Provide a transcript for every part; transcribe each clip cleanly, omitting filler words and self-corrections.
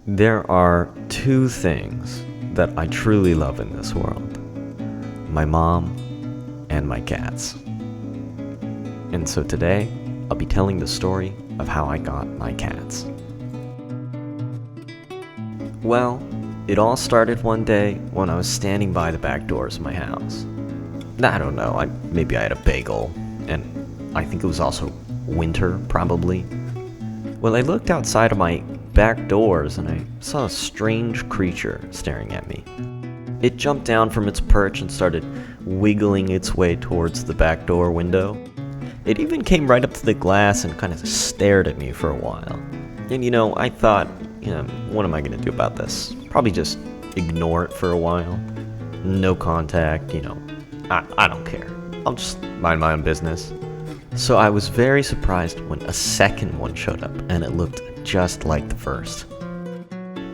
There are two things that I truly love in this world: my mom and my cats. And so today, I'll be telling the story of how I got my cats. Well, it all started one day when I was standing by the back doors of my house. I don't know, maybe I had a bagel, and I think it was also winter, probably. Well, I looked outside of my back doors and I saw a strange creature staring at me. It jumped down from its perch and started wiggling its way towards the back door window. It even came right up to the glass and kind of stared at me for a while. And I thought, what am I going to do about this? Probably just ignore it for a while. No contact, I don't care. I'll just mind my own business. So I was very surprised when a second one showed up, and it looked just like the first.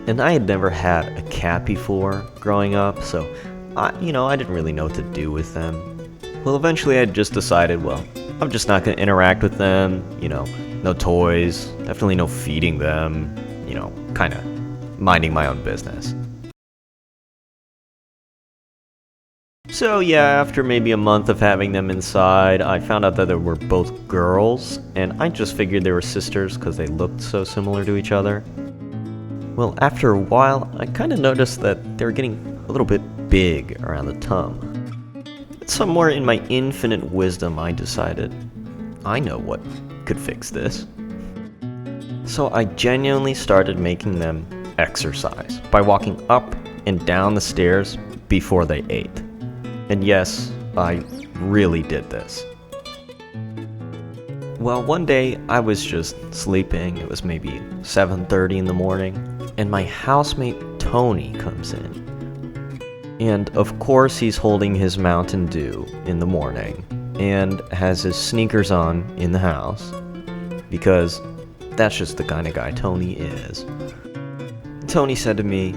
And I had never had a cat before growing up, so I didn't really know what to do with them. Well, eventually I just decided, I'm just not going to interact with them, no toys, definitely no feeding them, kind of minding my own business. So yeah, after maybe a month of having them inside, I found out that they were both girls, and I just figured they were sisters because they looked so similar to each other. Well, after a while, I kind of noticed that they were getting a little bit big around the tongue. Somewhere in my infinite wisdom, I decided, I know what could fix this. So I genuinely started making them exercise by walking up and down the stairs before they ate. And yes, I really did this. Well, one day I was just sleeping. It was maybe 7:30 in the morning, and my housemate Tony comes in. And of course he's holding his Mountain Dew in the morning and has his sneakers on in the house, because that's just the kind of guy Tony is. Tony said to me,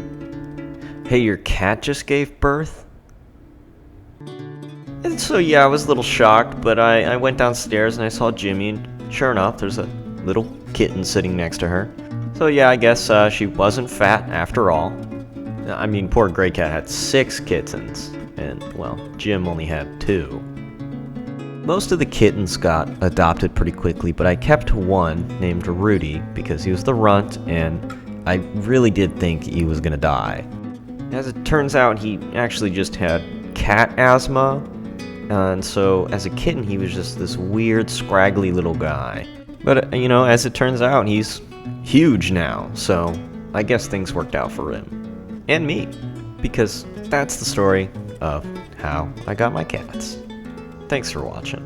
"Hey, your cat just gave birth?" And so yeah, I was a little shocked, but I went downstairs and I saw Jimmy, and sure enough, there's a little kitten sitting next to her. So yeah, I guess she wasn't fat after all. I mean, poor Grey Cat had 6 kittens, and well, Jim only had 2. Most of the kittens got adopted pretty quickly, but I kept one named Rudy because he was the runt, and I really did think he was gonna die. As it turns out, he actually just had cat asthma. And so, as a kitten, he was just this weird, scraggly little guy. But, as it turns out, he's huge now. So, I guess things worked out for him. And me. Because that's the story of how I got my cats. Thanks for watching.